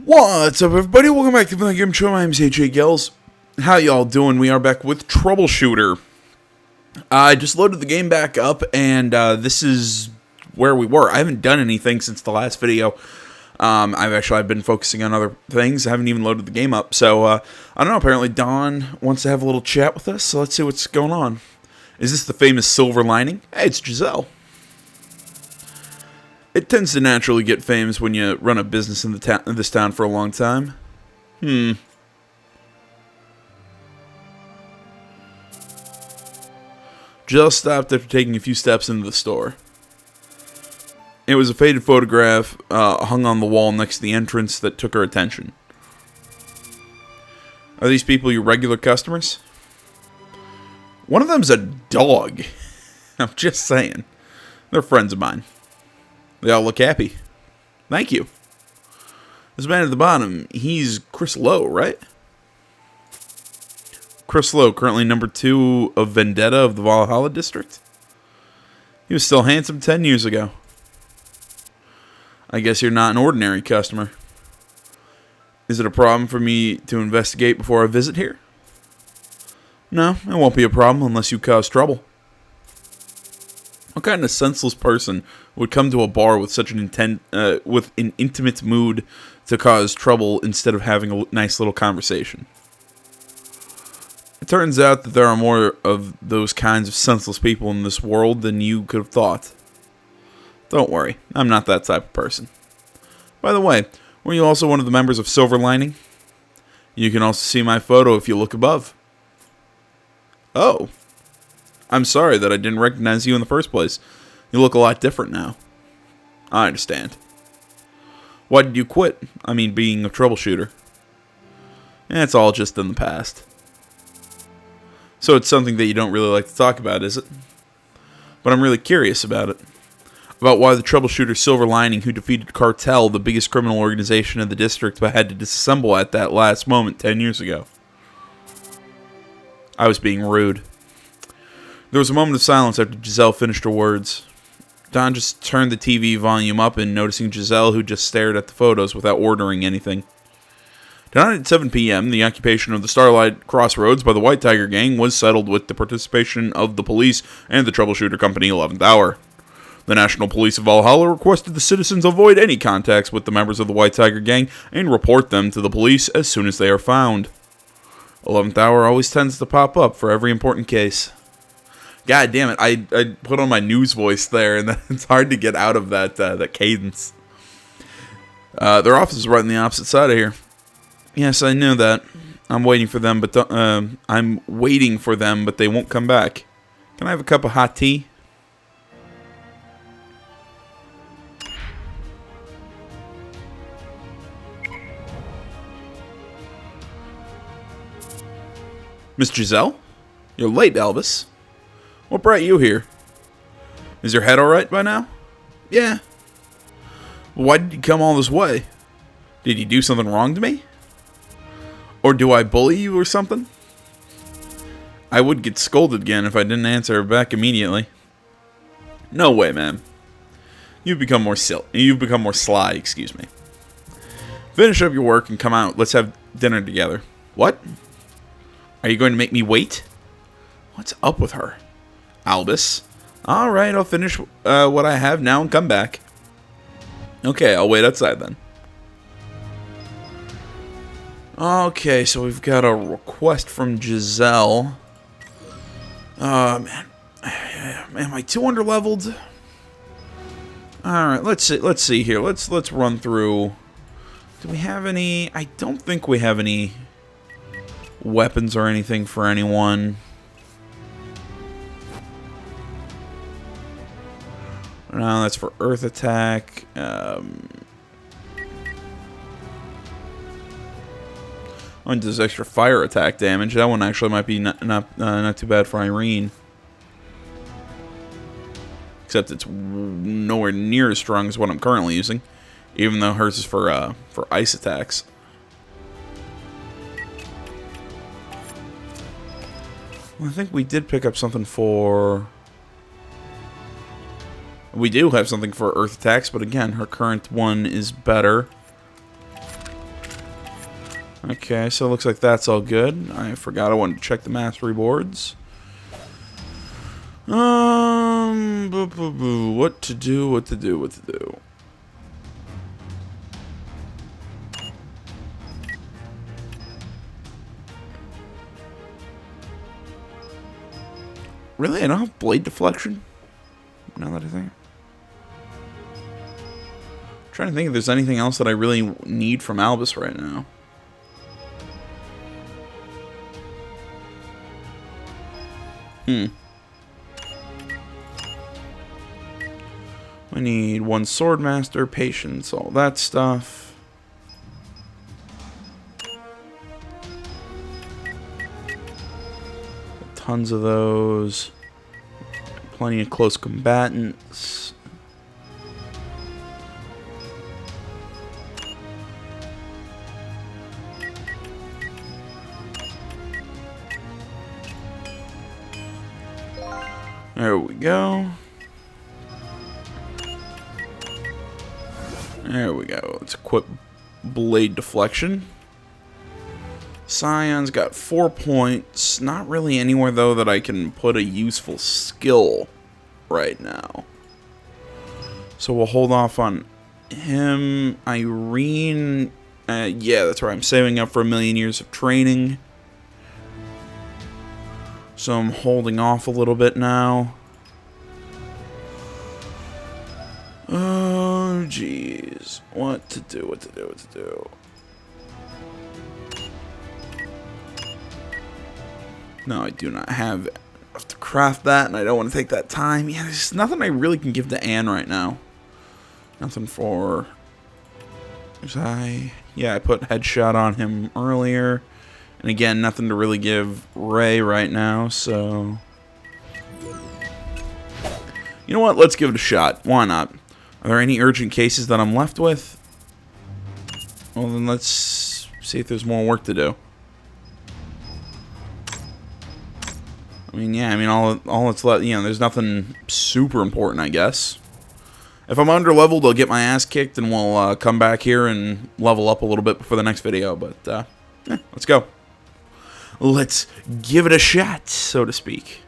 What's up, everybody? Welcome back to the Game Show. My name's AJ Gills. How y'all doing? We are back with Troubleshooter. I just loaded the game back up, and this is where we were. I haven't done anything since the last video. I've been focusing on other things. I haven't even loaded the game up. So, I don't know. Apparently, Dawn wants to have a little chat with us. So, let's see what's going on. Is this the famous silver lining? Hey, it's Giselle. It tends to naturally get famous when you run a business in this town for a long time. Giselle stopped after taking a few steps into the store. It was a faded photograph hung on the wall next to the entrance that took her attention. Are these people your regular customers? One of them's a dog. I'm just saying. They're friends of mine. They all look happy. Thank you. This man at the bottom, he's Chris Lowe, right? Chris Lowe, currently number 2 of Vendetta of the Valhalla District. He was still handsome 10 years ago. I guess you're not an ordinary customer. Is it a problem for me to investigate before I visit here? No, it won't be a problem unless you cause trouble. What kind of senseless person would come to a bar with such with an intimate mood to cause trouble instead of having a nice little conversation? It turns out that there are more of those kinds of senseless people in this world than you could have thought. Don't worry, I'm not that type of person. By the way, were you also one of the members of Silver Lining? You can also see my photo if you look above. Oh. I'm sorry that I didn't recognize you in the first place. You look a lot different now. I understand. Why did you quit? I mean, being a troubleshooter. It's all just in the past. So it's something that you don't really like to talk about, is it? But I'm really curious about it. About why the troubleshooter Silver Lining, who defeated Cartel, the biggest criminal organization in the district, but had to disassemble at that last moment 10 years ago. I was being rude. There was a moment of silence after Giselle finished her words. Don just turned the TV volume up and noticing Giselle, who just stared at the photos without ordering anything. Tonight at 7 p.m., the occupation of the Starlight Crossroads by the White Tiger Gang was settled with the participation of the police and the Troubleshooter Company 11th Hour. The National Police of Valhalla requested the citizens avoid any contacts with the members of the White Tiger Gang and report them to the police as soon as they are found. 11th Hour always tends to pop up for every important case. God damn it, I put on my news voice there, and it's hard to get out of that cadence. Their office is right on the opposite side of here. Yes, I know that. I'm waiting for them, but they won't come back. Can I have a cup of hot tea? Miss Giselle? You're late, Elvis. What brought you here? Is your head alright by now? Yeah. Well, why did you come all this way? Did you do something wrong to me? Or do I bully you or something? I would get scolded again if I didn't answer back immediately. No way, ma'am. You've become more sly, excuse me. Finish up your work and come out. Let's have dinner together. What? Are you going to make me wait? What's up with her? Albus. Alright, I'll finish what I have now and come back. Okay, I'll wait outside then. Okay, so we've got a request from Giselle. Man. Am I too underleveled? Alright, let's see here. Let's run through. Do we have any? I don't think we have any weapons or anything for anyone. No, that's for earth attack. One does extra fire attack damage. That one actually might be not too bad for Irene. Except it's nowhere near as strong as what I'm currently using, even though hers is for ice attacks. Well, I think we did pick up something for... We do have something for earth attacks, but again, her current one is better. Okay, so it looks like that's all good. I forgot I wanted to check the mastery boards. What to do. Really? I don't have blade deflection? Now that I think. I'm trying to think if there's anything else that I really need from Albus right now. I need one swordmaster, patience, all that stuff. Tons of those. Plenty of close combatants. There we go. There we go. Let's equip blade deflection. Scion's got 4 points. Not really anywhere, though, that I can put a useful skill right now. So we'll hold off on him. Irene. Yeah, that's right. I'm saving up for 1,000,000 years of training. So I'm holding off a little bit now. Oh, jeez. What to do. No, I do not have enough to craft that, and I don't want to take that time. Yeah, there's nothing I really can give to Anne right now. Nothing for... Yeah, I put headshot on him earlier. And again, nothing to really give Ray right now, so... You know what? Let's give it a shot. Why not? Are there any urgent cases that I'm left with? Well, then let's see if there's more work to do. I mean, yeah, I mean, all that's left, you know, there's nothing super important, I guess. If I'm under-leveled, I'll get my ass kicked, and we'll come back here and level up a little bit before the next video, but, yeah, let's go. Let's give it a shot, so to speak.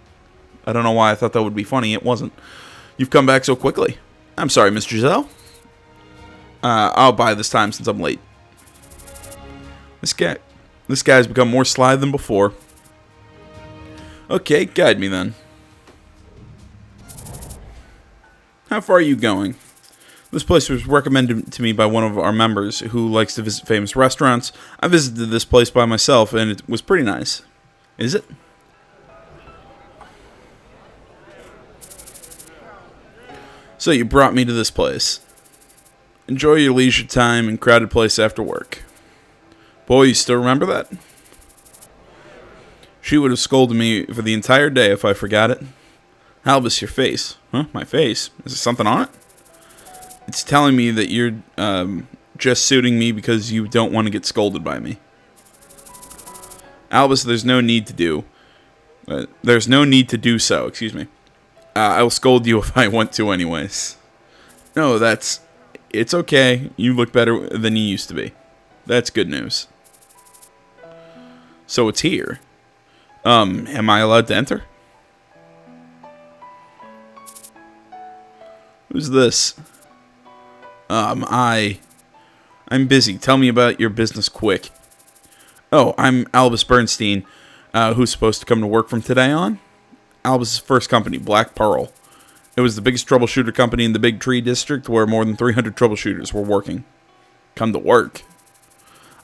I don't know why I thought that would be funny. It wasn't. You've come back so quickly. I'm sorry, Miss Giselle. I'll buy this time since I'm late. This guy's become more sly than before. Okay, guide me then. How far are you going? This place was recommended to me by one of our members who likes to visit famous restaurants. I visited this place by myself, and it was pretty nice. Is it? So you brought me to this place. Enjoy your leisure time and crowded place after work. Boy, you still remember that? She would have scolded me for the entire day if I forgot it. Albus, your face. Huh? My face? Is there something on it? It's telling me that you're just suiting me because you don't want to get scolded by me. Albus, there's no need to do. There's no need to do so. Excuse me. I will scold you if I want to, anyways. No, it's okay. You look better than you used to be. That's good news. So it's here. Am I allowed to enter? Who's this? I'm busy. Tell me about your business quick. Oh, I'm Albus Bernstein, who's supposed to come to work from today on. Albus' first company, Black Pearl. It was the biggest troubleshooter company in the Big Tree District where more than 300 troubleshooters were working. Come to work.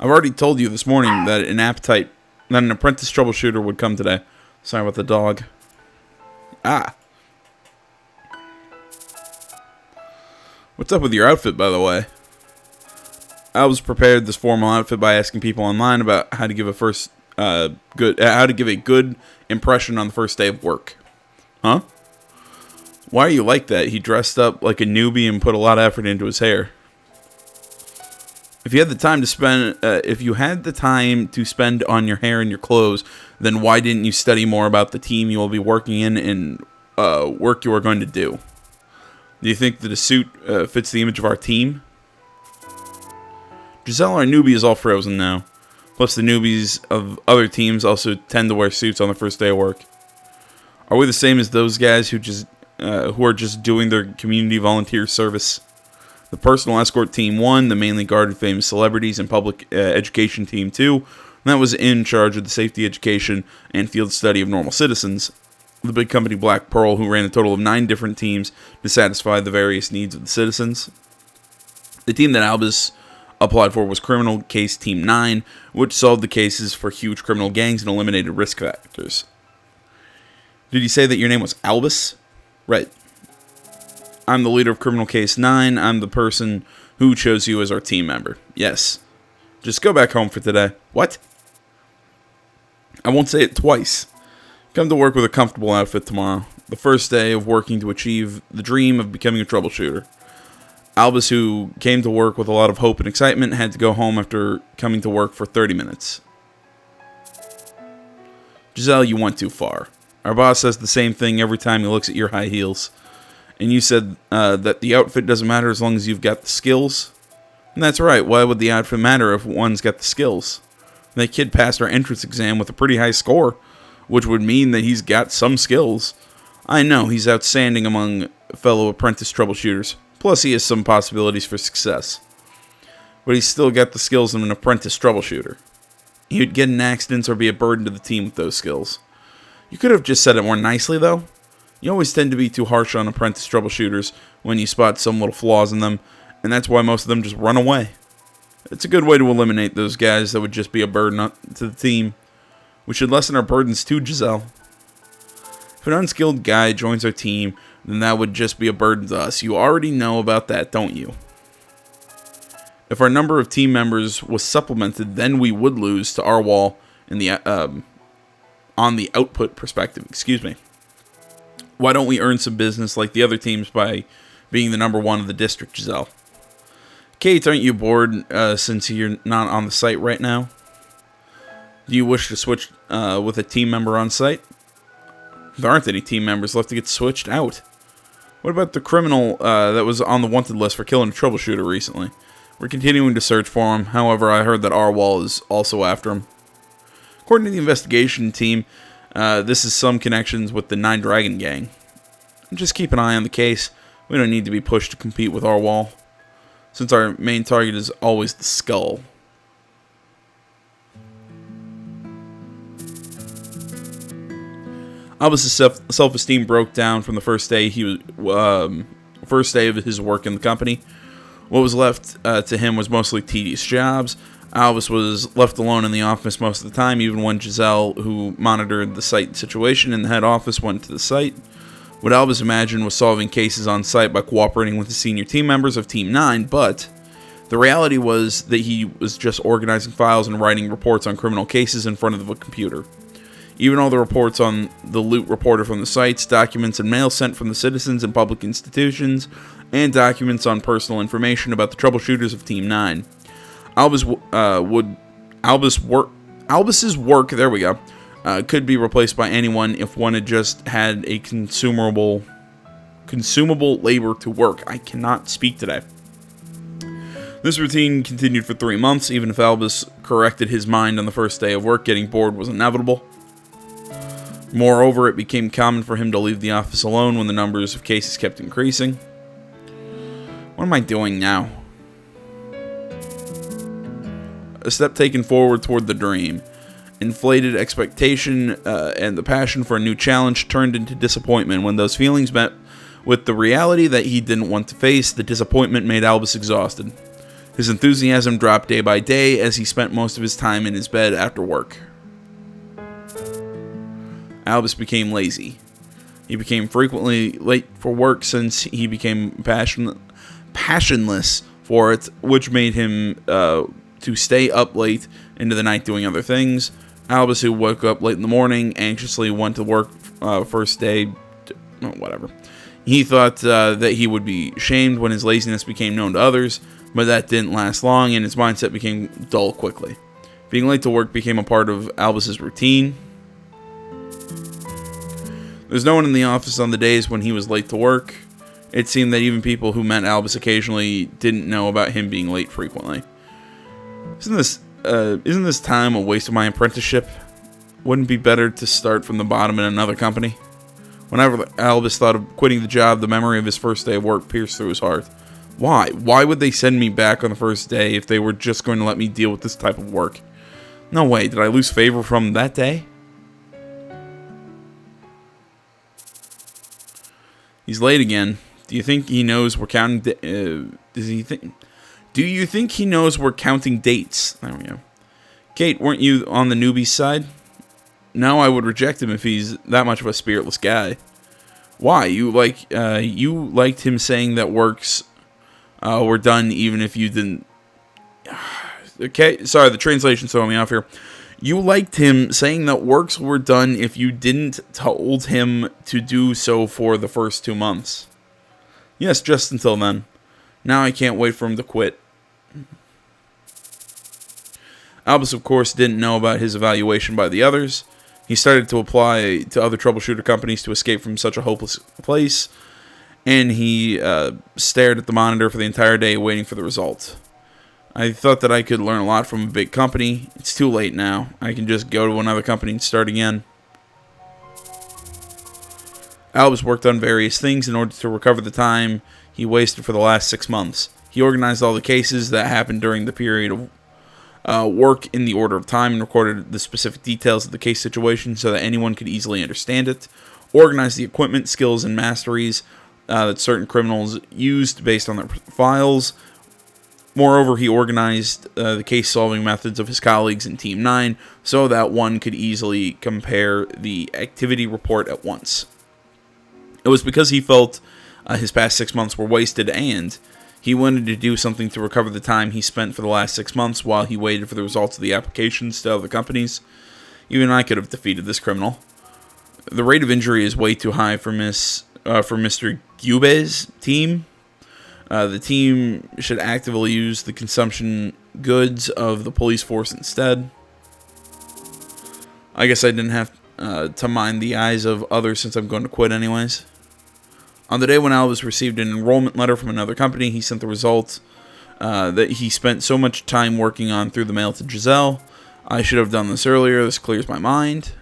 I've already told you this morning that an apprentice troubleshooter would come today. Sorry about the dog. Ah. What's up with your outfit, by the way? I was prepared this formal outfit by asking people online about how to give a good impression on the first day of work. Huh? Why are you like that? He dressed up like a newbie and put a lot of effort into his hair. If you had the time to spend on your hair and your clothes, then why didn't you study more about the team you will be working in and work you are going to do? Do you think that a suit fits the image of our team? Giselle, our newbie, is all frozen now. Plus, the newbies of other teams also tend to wear suits on the first day of work. Are we the same as those guys who are just doing their community volunteer service? The personal escort team 1, the mainly guarded famous celebrities, and public education team 2, and that was in charge of the safety education and field study of normal citizens. The big company Black Pearl, who ran a total of 9 different teams to satisfy the various needs of the citizens. The team that Albus applied for was Criminal Case Team 9, which solved the cases for huge criminal gangs and eliminated risk factors. Did you say that your name was Albus? Right. I'm the leader of Criminal Case 9. I'm the person who chose you as our team member. Yes. Just go back home for today. What? I won't say it twice. Come to work with a comfortable outfit tomorrow. The first day of working to achieve the dream of becoming a troubleshooter. Albus, who came to work with a lot of hope and excitement, had to go home after coming to work for 30 minutes. Giselle, you went too far. Our boss says the same thing every time he looks at your high heels. And you said that the outfit doesn't matter as long as you've got the skills. And that's right. Why would the outfit matter if one's got the skills? That kid passed our entrance exam with a pretty high score, which would mean that he's got some skills. I know, he's outstanding among fellow apprentice troubleshooters. Plus, he has some possibilities for success. But he's still got the skills of an apprentice troubleshooter. He would get in accidents or be a burden to the team with those skills. You could have just said it more nicely, though. You always tend to be too harsh on apprentice troubleshooters when you spot some little flaws in them, and that's why most of them just run away. It's a good way to eliminate those guys that would just be a burden to the team. We should lessen our burdens too, Giselle. If an unskilled guy joins our team, then that would just be a burden to us. You already know about that, don't you? If our number of team members was supplemented, then we would lose to our wall in the on the output perspective. Excuse me. Why don't we earn some business like the other teams by being the number 1 of the district, Giselle? Kate, aren't you bored since you're not on the site right now? Do you wish to switch with a team member on site? There aren't any team members left to get switched out. What about the criminal that was on the wanted list for killing a troubleshooter recently? We're continuing to search for him. However, I heard that Arwal is also after him. According to the investigation team, this is some connections with the Nine Dragon Gang. Just keep an eye on the case. We don't need to be pushed to compete with Arwal, since our main target is always the skull. Albus' self-esteem broke down from the first day first day of his work in the company. What was left to him was mostly tedious jobs. Albus was left alone in the office most of the time, even when Giselle, who monitored the site situation in the head office, went to the site. What Albus imagined was solving cases on site by cooperating with the senior team members of Team 9, but the reality was that he was just organizing files and writing reports on criminal cases in front of a computer. Even all the reports on the loot reported from the sites, documents and mail sent from the citizens and public institutions, and documents on personal information about the troubleshooters of Team 9. Albus's work, there we go, could be replaced by anyone if one had just had a consumable labor to work. I cannot speak today. This routine continued for 3 months. Even if Albus corrected his mind on the first day of work, getting bored was inevitable. Moreover, it became common for him to leave the office alone when the numbers of cases kept increasing. What am I doing now? A step taken forward toward the dream. Inflated expectation and the passion for a new challenge turned into disappointment. When those feelings met with the reality that he didn't want to face, the disappointment made Albus exhausted. His enthusiasm dropped day by day as he spent most of his time in his bed after work. Albus became lazy. He became frequently late for work since he became passionless for it, which made him to stay up late into the night doing other things. Albus, who woke up late in the morning, anxiously went to work first day, whatever. He thought that he would be shamed when his laziness became known to others, but that didn't last long, and his mindset became dull quickly. Being late to work became a part of Albus's routine. There's no one in the office on the days when he was late to work. It seemed that even people who met Albus occasionally didn't know about him being late frequently. Isn't this isn't this time a waste of my apprenticeship? Wouldn't it be better to start from the bottom in another company? Whenever Albus thought of quitting the job, the memory of his first day of work pierced through his heart. Why? Why would they send me back on the first day if they were just going to let me deal with this type of work? No way, did I lose favor from that day? He's late again. Do you think he knows we're counting? Do you think he knows we're counting dates? There we go. Kate, weren't you on the newbie side? No, I would reject him if he's that much of a spiritless guy. Why? You liked him saying that works were done even if you didn't. Okay, sorry, the translation's throwing me off here. You liked him saying that works were done if you didn't told him to do so for the first 2 months. Yes, just until then. Now I can't wait for him to quit. Albus, of course, didn't know about his evaluation by the others. He started to apply to other troubleshooter companies to escape from such a hopeless place, and he stared at the monitor for the entire day waiting for the result. I thought that I could learn a lot from a big company. It's too late now. I can just go to another company and start again. Albus worked on various things in order to recover the time he wasted for the last 6 months. He organized all the cases that happened during the period of work in the order of time and recorded the specific details of the case situation so that anyone could easily understand it. Organized the equipment, skills, and masteries that certain criminals used based on their files. Moreover, he organized the case-solving methods of his colleagues in Team 9 so that one could easily compare the activity report at once. It was because he felt his past 6 months were wasted, and he wanted to do something to recover the time he spent for the last 6 months while he waited for the results of the applications to other companies. Even I could have defeated this criminal. The rate of injury is way too high for Mr. Gube's team. The team should actively use the consumption goods of the police force instead. I guess I didn't have to mind the eyes of others since I'm going to quit anyways. On the day when Albus received an enrollment letter from another company, he sent the results that he spent so much time working on through the mail to Giselle. I should have done this earlier. This clears my mind.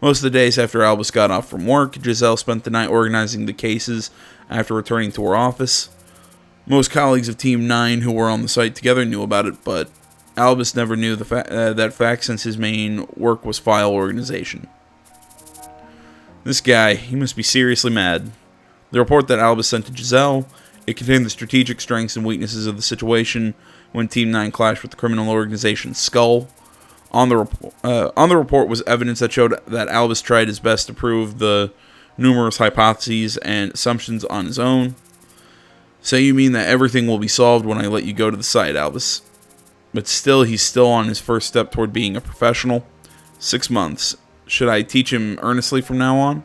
Most of the days after Albus got off from work, Giselle spent the night organizing the cases after returning to her office. Most colleagues of Team 9 who were on the site together knew about it, but Albus never knew that fact since his main work was file organization. This guy, he must be seriously mad. The report that Albus sent to Giselle, it contained the strategic strengths and weaknesses of the situation when Team 9 clashed with the criminal organization Skull. On the report was evidence that showed that Albus tried his best to prove the numerous hypotheses and assumptions on his own. So you mean that everything will be solved when I let you go to the site, Albus? But still, he's still on his first step toward being a professional. 6 months. Should I teach him earnestly from now on?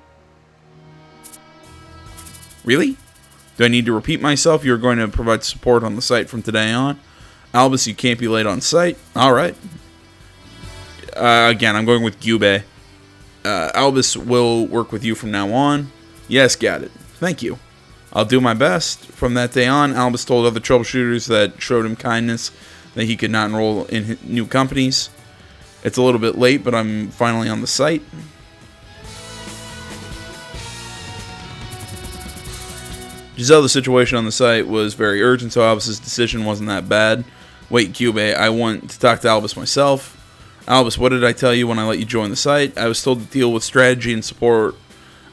Really? Do I need to repeat myself? You're going to provide support on the site from today on? Albus, you can't be late on site. Alright. Again, I'm going with Gube. Albus will work with you from now on. Yes, got it. Thank you. I'll do my best. From that day on, Albus told other troubleshooters that showed him kindness that he could not enroll in new companies. It's a little bit late, but I'm finally on the site. Giselle, the situation on the site was very urgent, so Albus's decision wasn't that bad. Wait, Gube, I want to talk to Albus myself. Albus, what did I tell you when I let you join the site? I was told to deal with strategy and support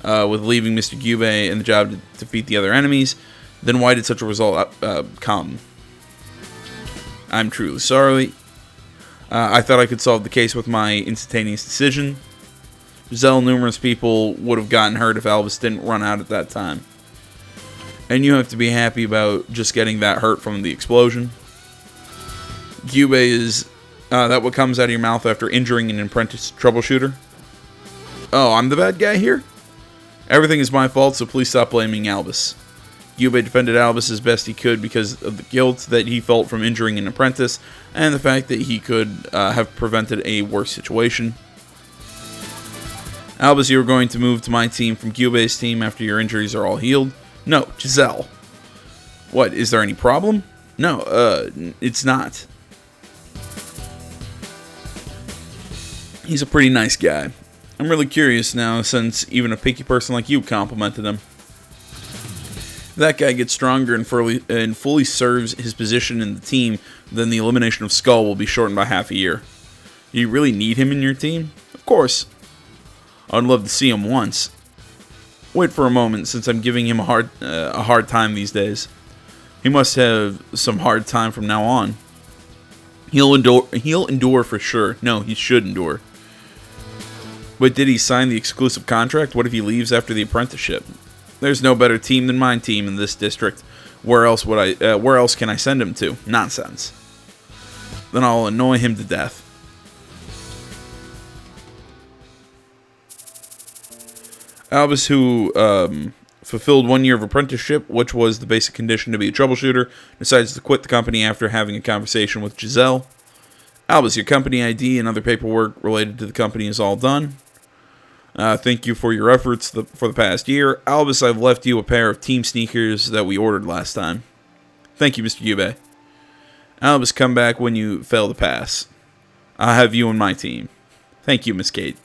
with leaving Mr. Gube and the job to defeat the other enemies. Then why did such a result come? I'm truly sorry. I thought I could solve the case with my instantaneous decision. Giselle, numerous people would have gotten hurt if Albus didn't run out at that time. And you have to be happy about just getting that hurt from the explosion. Gube, is that what comes out of your mouth after injuring an apprentice troubleshooter? Oh, I'm the bad guy here? Everything is my fault, so please stop blaming Albus. Gube defended Albus as best he could because of the guilt that he felt from injuring an apprentice and the fact that he could have prevented a worse situation. Albus, you are going to move to my team from Gube's team after your injuries are all healed. No, Giselle. What, is there any problem? No, it's not. He's a pretty nice guy. I'm really curious now, since even a picky person like you complimented him. If that guy gets stronger and fully serves his position in the team, then the elimination of Skull will be shortened by half a year. Do you really need him in your team? Of course. I would love to see him once. Wait for a moment, since I'm giving him a hard time these days. He must have some hard time from now on. He'll endure for sure. No, he should endure. But did he sign the exclusive contract? What if he leaves after the apprenticeship? There's no better team than my team in this district. Where else can I send him to? Nonsense. Then I'll annoy him to death. Albus, who fulfilled 1 year of apprenticeship, which was the basic condition to be a troubleshooter, decides to quit the company after having a conversation with Giselle. Albus, your company ID and other paperwork related to the company is all done. Thank you for your efforts for the past year. Albus, I've left you a pair of team sneakers that we ordered last time. Thank you, Mr. Yube. Albus, come back when you fail to pass. I'll have you on my team. Thank you, Miss Kate.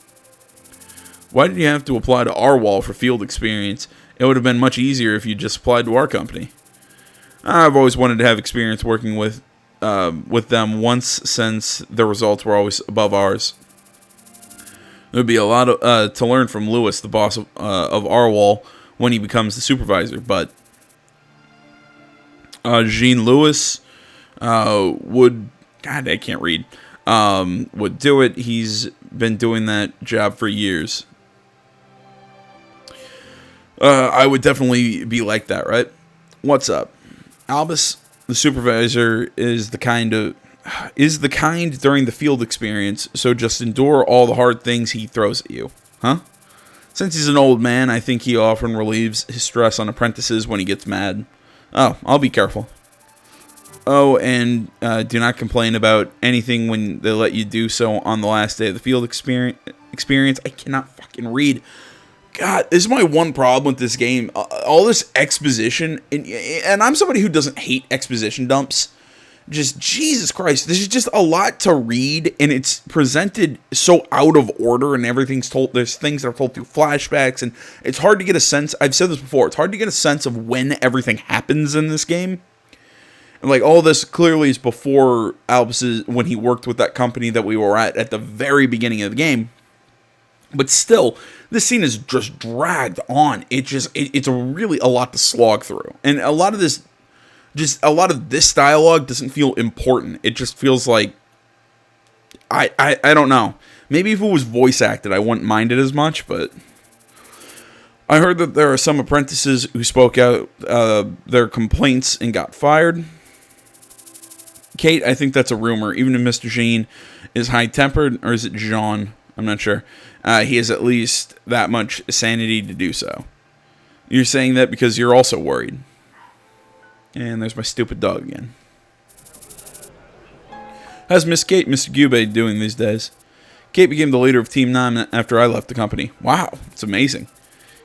Why did you have to apply to our wall for field experience? It would have been much easier if you just applied to our company. I've always wanted to have experience working with them once, since their results were always above ours. There would be a lot to learn from Lewis, the boss of our wall, when he becomes the supervisor. But Jean Lewis would... God, I can't read. Would do it. He's been doing that job for years. I would definitely be like that, right? What's up? Albus, the supervisor, is the kind during the field experience, so just endure all the hard things he throws at you. Huh? Since he's an old man, I think he often relieves his stress on apprentices when he gets mad. Oh, I'll be careful. Oh, and do not complain about anything when they let you do so on the last day of the field experience. I cannot fucking read. God, this is my one problem with this game. All this exposition, and I'm somebody who doesn't hate exposition dumps. Just, Jesus Christ, this is just a lot to read, and it's presented so out of order, and everything's told, there's things that are told through flashbacks, and it's hard to get a sense, I've said this before, it's hard to get a sense of when everything happens in this game. And like, all this clearly is before Albus's, when he worked with that company that we were at the very beginning of the game. But still, this scene is just dragged on. It's really a lot to slog through. And a lot of this dialogue doesn't feel important. It just feels like, I don't know. Maybe if it was voice acted, I wouldn't mind it as much, but I heard that there are some apprentices who spoke out their complaints and got fired. Kate, I think that's a rumor. Even if Mr. Jean is high-tempered, or is it Jean? I'm not sure. He has at least that much sanity to do so. You're saying that because you're also worried. And there's my stupid dog again. How's Miss Kate, Mr. Gube doing these days? Kate became the leader of Team 9 after I left the company. Wow, it's amazing.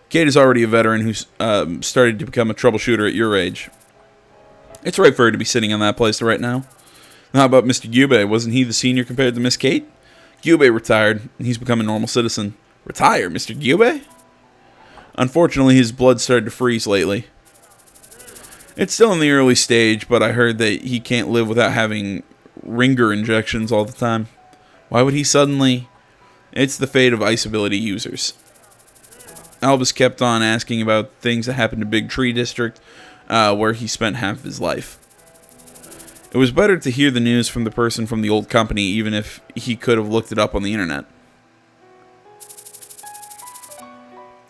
Kate is already a veteran who's started to become a troubleshooter at your age. It's right for her to be sitting in that place right now. How about Mr. Gube? Wasn't he the senior compared to Miss Kate? Gube retired, and he's become a normal citizen. Retire, Mr. Gube? Unfortunately, his blood started to freeze lately. It's still in the early stage, but I heard that he can't live without having ringer injections all the time. Why would he suddenly... It's the fate of ice ability users. Albus kept on asking about things that happened to Big Tree District, where he spent half of his life. It was better to hear the news from the person from the old company, even if he could have looked it up on the internet.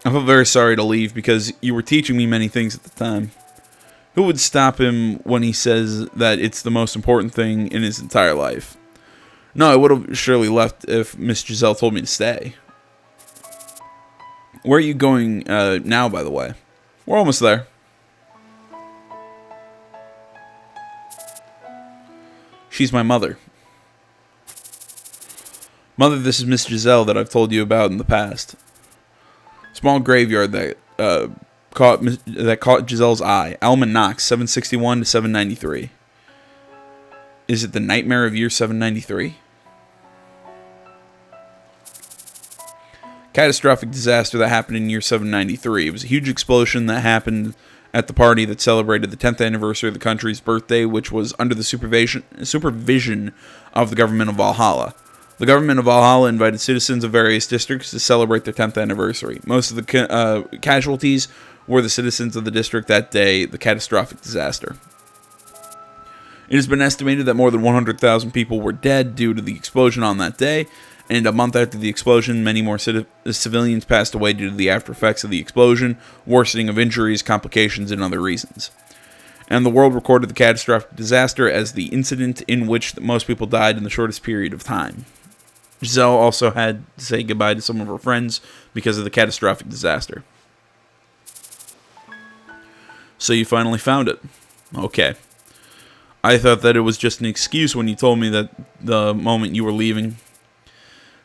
I felt very sorry to leave because you were teaching me many things at the time. Who would stop him when he says that it's the most important thing in his entire life? No, I would have surely left if Miss Giselle told me to stay. Where are you going now, by the way? We're almost there. She's my mother. Mother, this is Miss Giselle that I've told you about in the past. Small graveyard that caught Giselle's eye. Elman Knox, 761 to 793. Is it the nightmare of year 793? Catastrophic disaster that happened in year 793. It was a huge explosion that happened at the party that celebrated the 10th anniversary of the country's birthday, which was under the supervision of the government of Valhalla. The government of Valhalla invited citizens of various districts to celebrate their 10th anniversary. Most of the casualties were the citizens of the district that day, the catastrophic disaster. It has been estimated that more than 100,000 people were dead due to the explosion on that day, and a month after the explosion, many more civilians passed away due to the after effects of the explosion, worsening of injuries, complications, and other reasons. And the world recorded the catastrophic disaster as the incident in which most people died in the shortest period of time. Giselle also had to say goodbye to some of her friends because of the catastrophic disaster. So you finally found it. Okay. I thought that it was just an excuse when you told me that the moment you were leaving.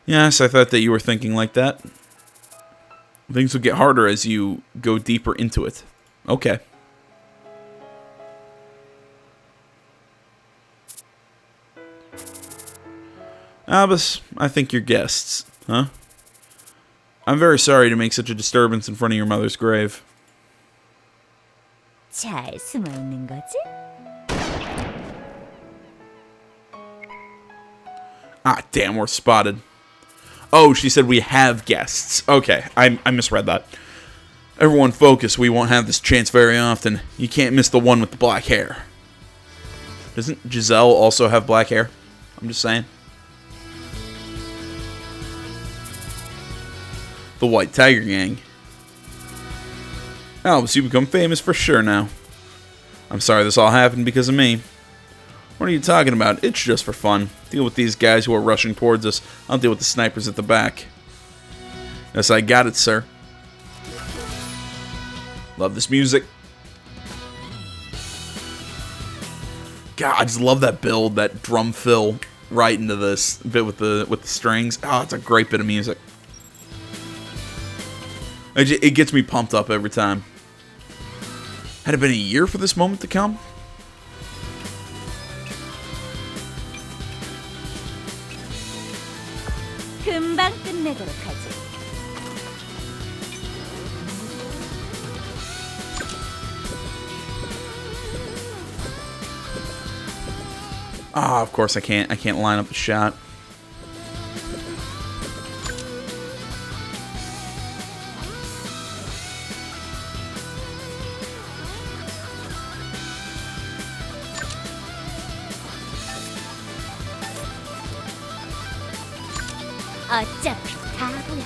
Yes, I thought that you were thinking like that. Things will get harder as you go deeper into it. Okay. Albus, I think you're guests, huh? I'm very sorry to make such a disturbance in front of your mother's grave. 잘 숨어 있는 거지? Ah, damn, we're spotted. Oh, she said we have guests. Okay, I misread that. Everyone focus, we won't have this chance very often. You can't miss the one with the black hair. Doesn't Giselle also have black hair? I'm just saying. The White Tiger Gang. Albus, you become famous for sure now. I'm sorry this all happened because of me. What are you talking about? It's just for fun. Deal with these guys who are rushing towards us. I'll deal with the snipers at the back. Yes, I got it, sir. Love this music. God, I just love that build, that drum fill right into this bit with the strings. Oh, it's a great bit of music. It gets me pumped up every time. Had it been a year for this moment to come? 금방 끝내도록 하지. Ah, of course I can't line up the shot. 어차피 다 보여.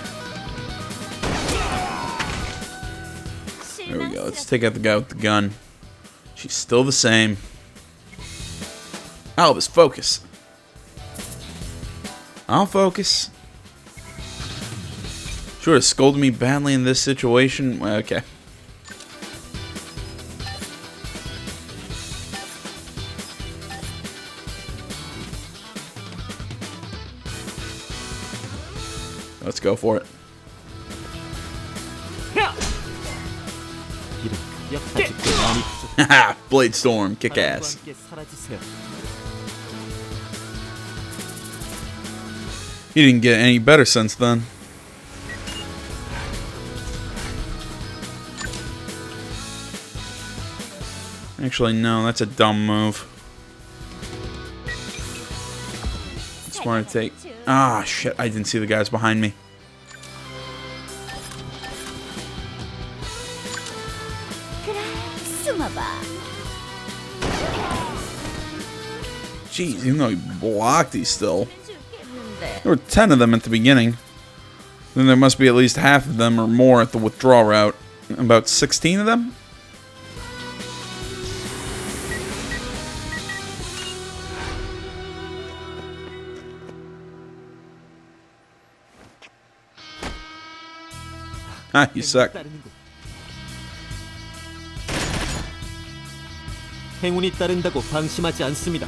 There we go. Let's take out the guy with the gun. She's still the same. Albus, focus. I'll focus. She would have scolded me badly in this situation. Well, okay. Let's go for it. Haha, Blade Storm, kick ass. He didn't get any better since then. Actually, no, that's a dumb move. Just want to take. Ah, shit, I didn't see the guys behind me. Jeez, even though he blocked, he's still. There were 10 of them at the beginning. Then there must be at least half of them or more at the withdrawal route. About 16 of them? Ah, you suck. 행운이 따른다고 방심하지 않습니다.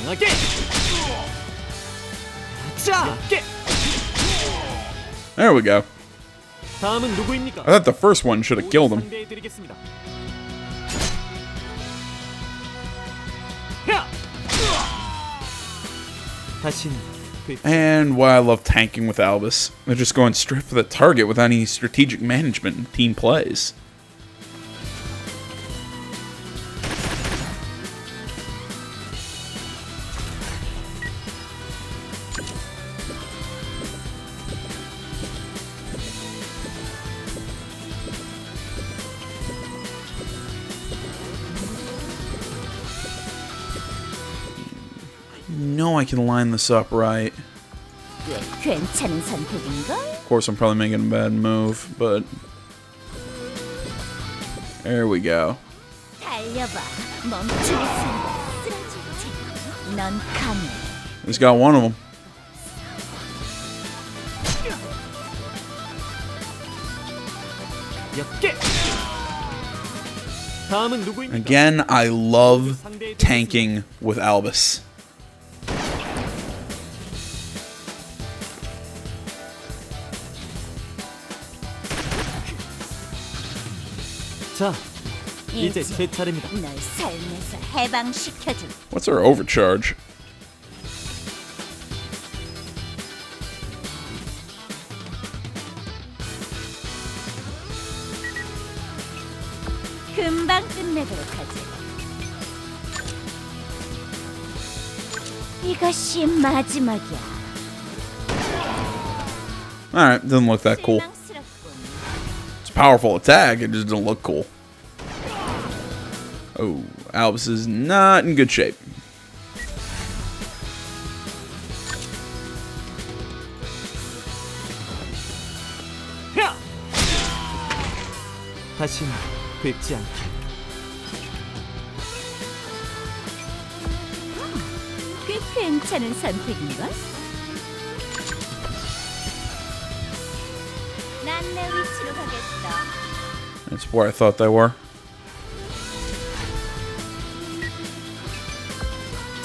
강하게! 자, 깨. There we go. 다음은 누구입니까? I thought the first one should have killed him. 상대해드리겠습니다. 야! 다시는 And why I love tanking with Albus. They're just going straight for the target without any strategic management and team plays. No, I can line this up right. 꽤 괜찮은 선택인걸? Of course, I'm probably making a bad move, but there we go. 달려봐. 멈추겠어. 쓰러질 테니. 넌 강해. Just got one of them. 야, 깨. 다음은 누구입니까? Again, I love tanking with Albus. 자, 이제 제 차례입니다. 널 삶에서 해방시켜줄. What's our overcharge? 금방 끝내도록 하지. 이것이 마지막이야. Alright, doesn't look that cool. 실망스럽군. It's a powerful attack, it just doesn't look cool. Oh, Albus is not in good shape. 야! 다시는 뵙지 않게. 꽤 괜찮은 선택인걸? 난 내 위치로 가겠어. That's where I thought they were.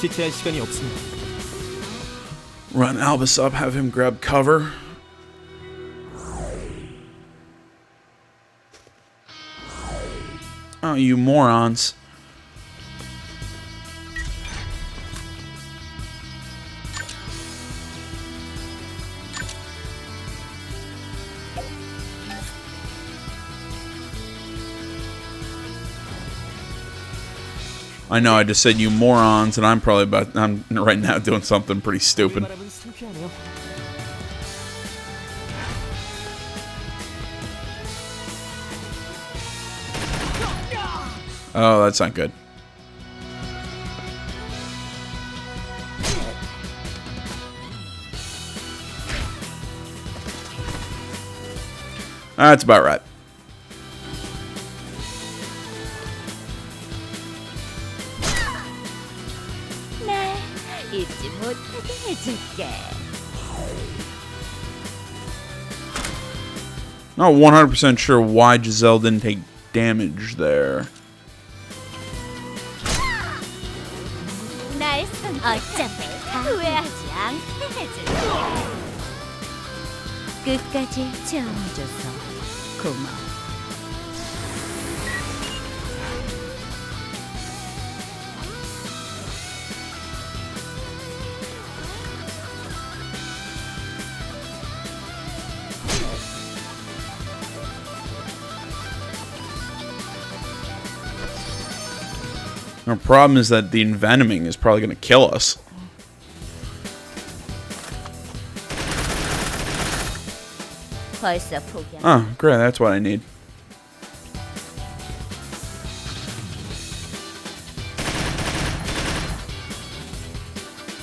지체할 시간이 없습니다. Run Albus up, have him grab cover. Oh, you morons. I know I just said you morons, and I'm right now doing something pretty stupid. 바람은 상쾌하네요. Oh, that's not good. That's about right. 날 잊지 못하게 해줄게. Not 100% sure why Giselle didn't take damage there. 날 어차피 후회하지 않게 해줄게. 끝까지 채워줘서 고마워. Our problem is that the envenoming is probably going to kill us. 벌써 포기한. Oh, great, that's what I need.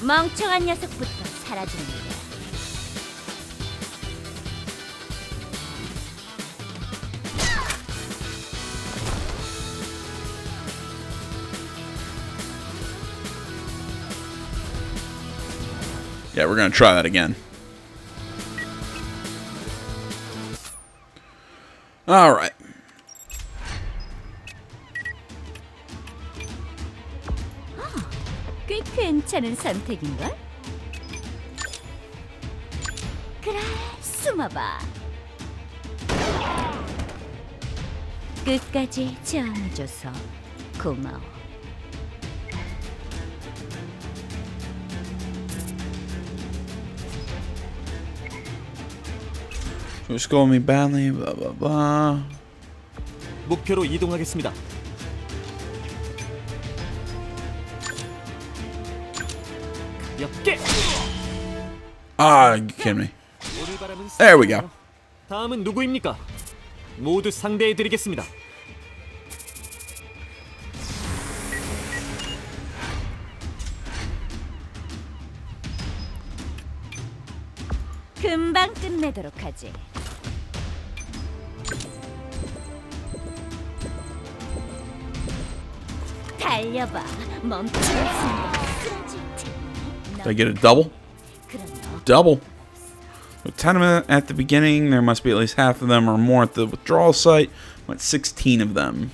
멍청한 녀석부터 사라지는 거야. Yeah, we're going to try that again. All right. 꽤 괜찮은 선택인걸? 그래, 숨어봐. 끝까지 지원해줘서 고마워. You scold me badly, blah blah blah. 목표로 이동하겠습니다. 가볍게. Ah, you kidding me? 오늘바람은 There we go. 다음은 누구입니까? 모두 상대해드리겠습니다. 금방 끝내도록 하지. 달려봐. 멈추는 순간 쓰러질 테니. Did I get a double? 그럼 너 Double. With 10 of them at the beginning, there must be at least half of them or more at the withdrawal site. Went 16 of them.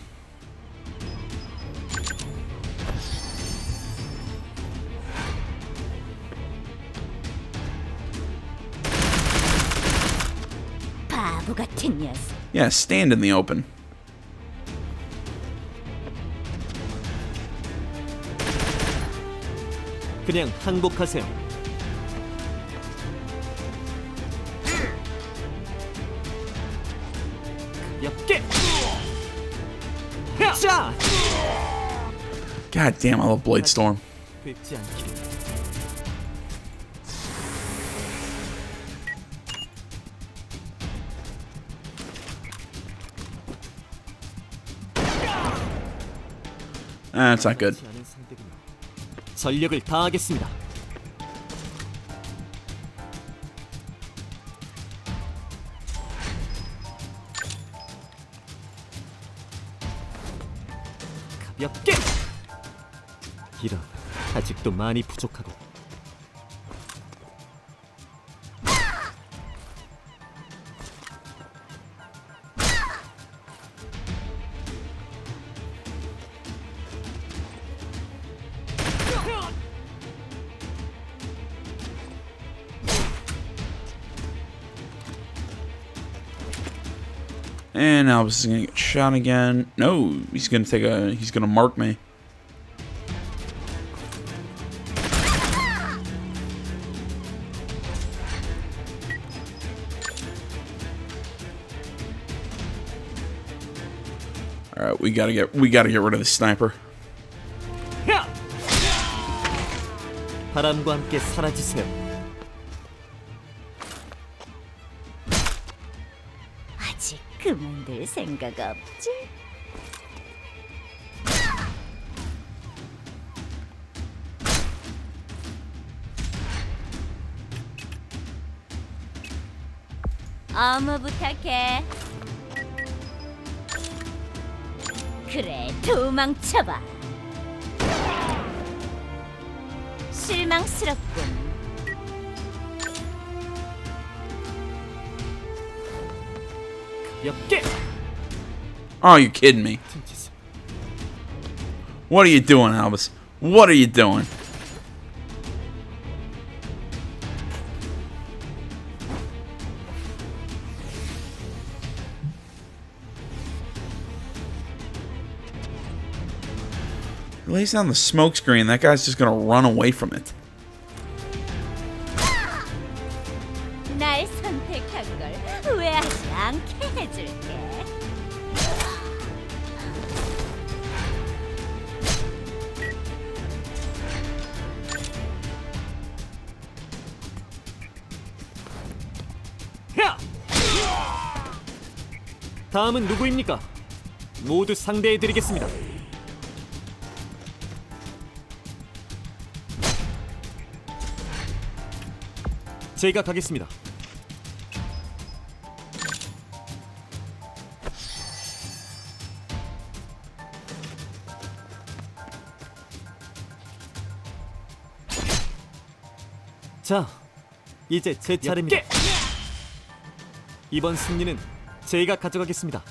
바보 같은 녀석. Yeah, stand in the open. 그냥 항복하세요. 가볍게. 자, God damn, I love Blade Storm. 뵙지 않기를. That's not good. 않은 상대군요. 전력을 다하겠습니다. 가볍게. 이런, 아직도 많이 부족하고. And Albus is gonna get shot again. No, he's gonna mark me. Alright, we gotta get rid of the sniper. 바람과 함께 사라지세요. 아직 그만둘 생각 없지? 어머 부탁해. 그래, 도망쳐봐. 실망스럽군. 가볍게. Oh, you kidding me? 틈짓을. What are you doing, Albus? What are you doing? He lays down the smoke screen. That guy's just gonna run away from it. 날 선택한 걸 후회하지 않게 해줄게. 다음은 누구입니까? 모두 상대해드리겠습니다. 제가 가겠습니다. 자, 이제 제 차례입니다. 이번 승리는 제가 가져가겠습니다.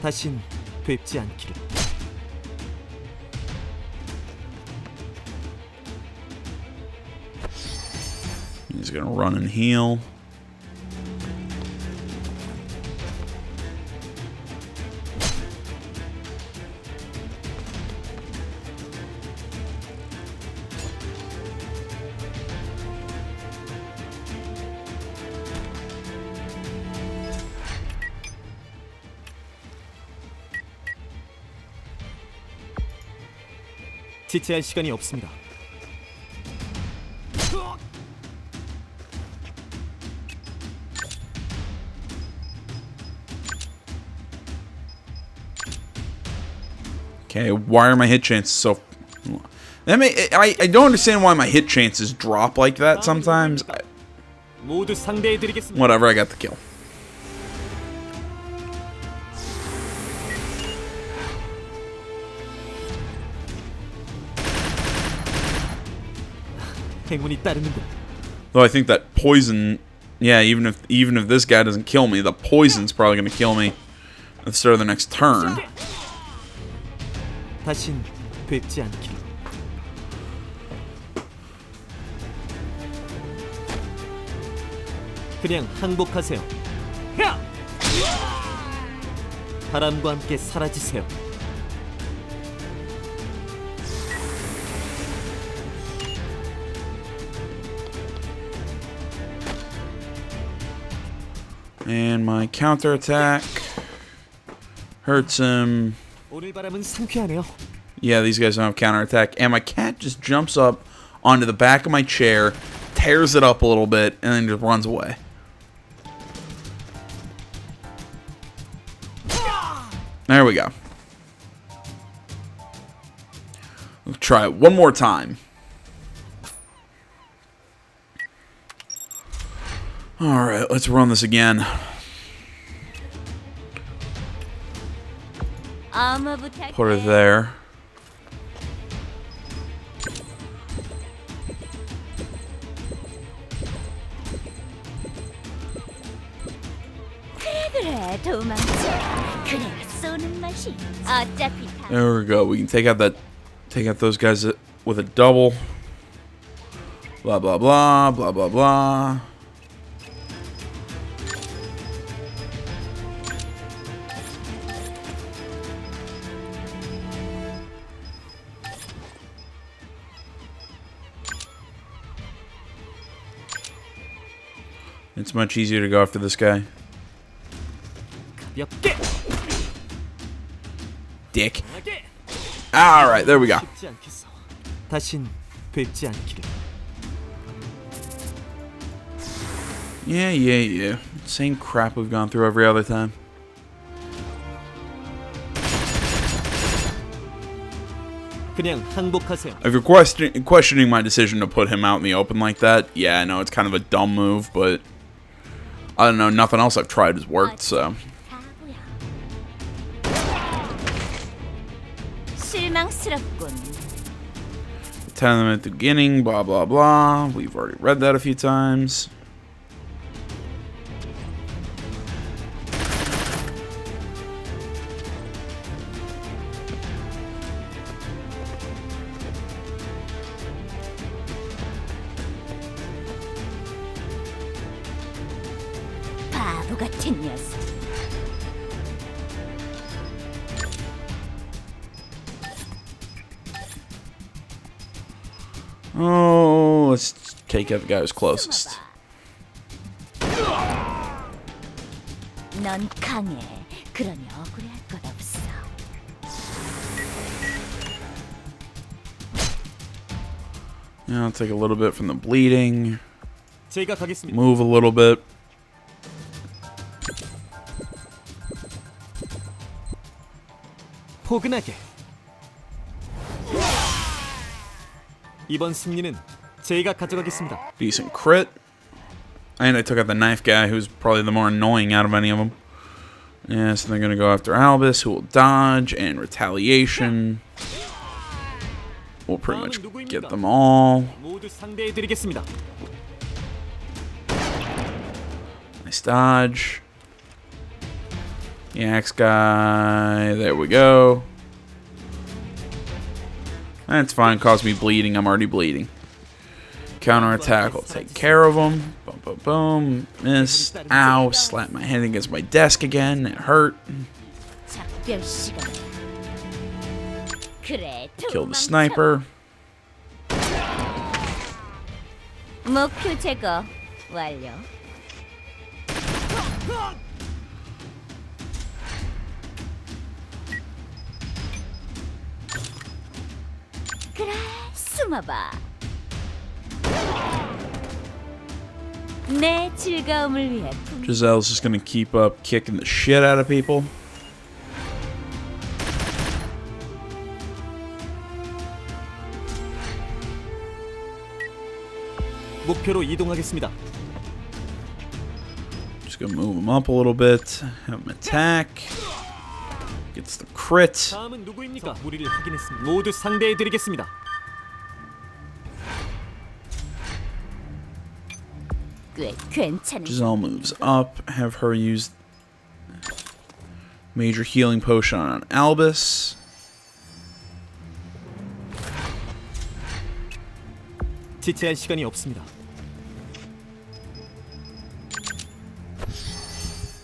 다신 뵙지 않기를. He's gonna run and heal. 지체할 시간이 없습니다. Okay, why are my hit chances so... I don't understand why my hit chances drop like that sometimes. 모두 상대해드리겠습니다. Whatever, I got the kill. 행운이 따르는군. Though I think that poison... Yeah, even if this guy doesn't kill me, the poison's probably going to kill me at the start of the next turn. 다신 뵙지 않기를. 그냥 항복하세요. 바람과 함께 사라지세요. And my counterattack hurts him. 오늘 바람은 상쾌하네요. Yeah, these guys don't have counterattack. And my cat just jumps up onto the back of my chair, tears it up a little bit, and then just runs away. There we go. We'll try it one more time. Alright, let's run this again. Put her there. There we go. We can take out those guys with a double. Blah blah blah blah blah blah. It's much easier to go after this guy. Dick. Alright, there we go. 다신 뵙지 않기를. Yeah. Same crap we've gone through every other time. 그냥 항복하세요. If you're questioning my decision to put him out in the open like that, yeah, I know it's kind of a dumb move, but I don't know, nothing else I've tried has worked, so. Telling them at the beginning, blah blah blah. We've already read that a few times. 바보 같은 녀석. Oh, let's take out the guy who's closest. 넌 강해. 그러니 억울해할 것 없어. Yeah, I'll take a little bit from the bleeding. 제가 가겠습니다. Move a little bit. 포근하게. 이번 승리는 제가 가져가겠습니다. Decent crit. And I took out the knife guy, who's probably the more annoying out of any of them. Yeah, so they're going to go after Albus, who will dodge, and retaliation. We'll pretty much get them all. 모두 상대해드리겠습니다. Nice dodge. The axe guy. There we go. That's fine. Caused me bleeding. I'm already bleeding. Counterattack. I'll take care of him. Boom, boom, boom. Miss. Ow. Slap my head against my desk again. It hurt. 작별 시간. 그래. Kill the sniper. 목표 제거 완료. 그래, 숨어봐. 내 즐거움을 위해 Giselle's just gonna keep up kicking the shit out of people. 목표로 이동하겠습니다. Just gonna move him up a little bit. Have him attack. Gets the crit. 다음은 누구입니까? 무리를 확인했습니다. 모두 상대해드리겠습니다. 꽤 괜찮은. Giselle moves up. Have her use major healing potion on Albus. 지체할 시간이 없습니다.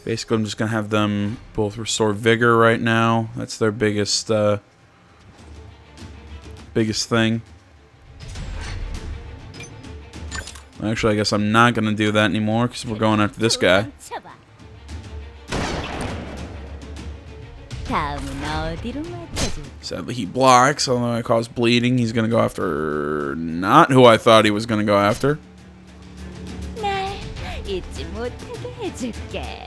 Basically, I'm just gonna have them both restore vigor right now. That's their biggest thing. Actually, I guess I'm not gonna do that anymore because we're going after this guy. 다음은 어디로 맞춰줄? Sadly, he blocks. Although I cause bleeding, he's gonna go after not who I thought he was gonna go after. 날 잊지 못하게 해줄게.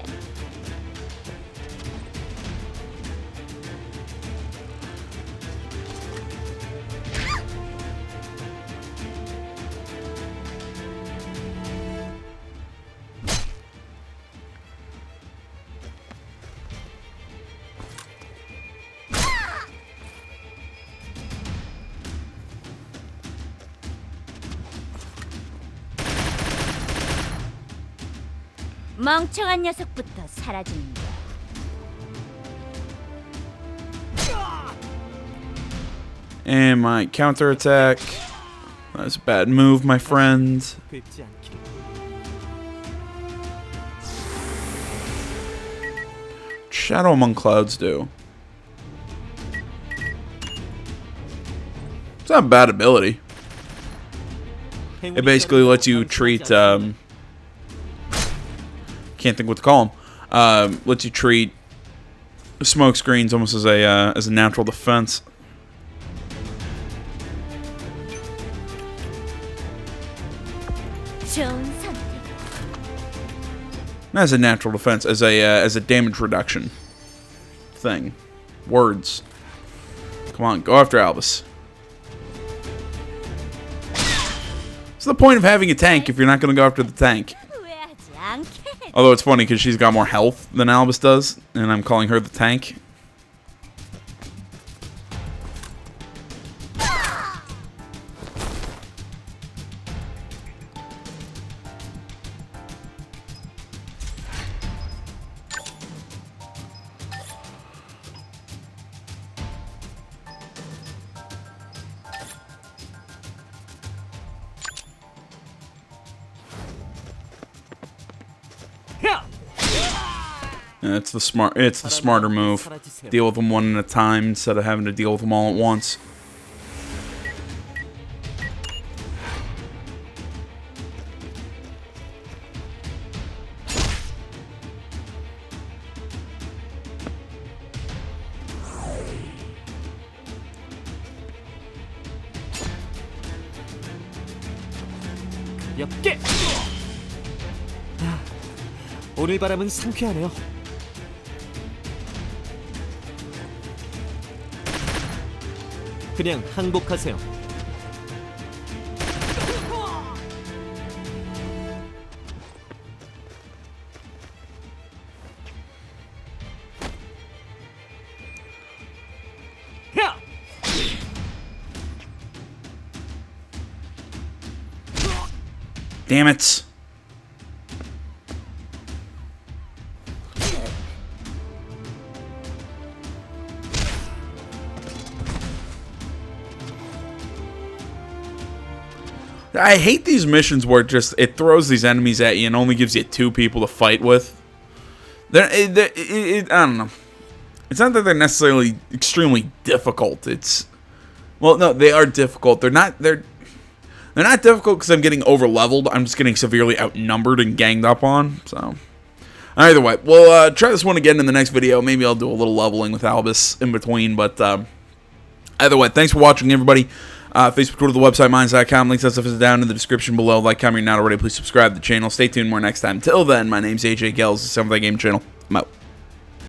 멍청한 녀석부터 사라진다. And my counterattack. That's a bad move, my friend. 뵙지 않기를. Shadow Among Clouds do. It's not a bad ability. It basically lets you treat, can't think what to call them. Lets you treat smoke screens almost as a natural defense. 좋은 선택. Not as a natural defense, as a damage reduction thing. Words. Come on, go after Albus. What's the point of having a tank if you're not going to go after the tank? 후회하지 않게. Although it's funny because she's got more health than Albus does, and I'm calling her the tank. And it's the smarter move. Deal with them one at a time instead of having to deal with them all at once. 엽게. 오늘 바람은 상쾌하네요. 그냥 항복하세요. Damn it. I hate these missions where it throws these enemies at you and only gives you 2 people to fight with. I don't know. It's not that they're necessarily extremely difficult. Well, no, they are difficult. They're not difficult because I'm getting over-leveled. I'm just getting severely outnumbered and ganged up on. So, either way, we'll try this one again in the next video. Maybe I'll do a little leveling with Albus in between. But either way, thanks for watching, everybody. Facebook, Twitter, the website, minds.com. Links and stuff is down in the description below. Like, comment, you're not already. Please subscribe to the channel. Stay tuned more next time. Till then, my name's AJ Gels, the 7th Game Channel. I'm out.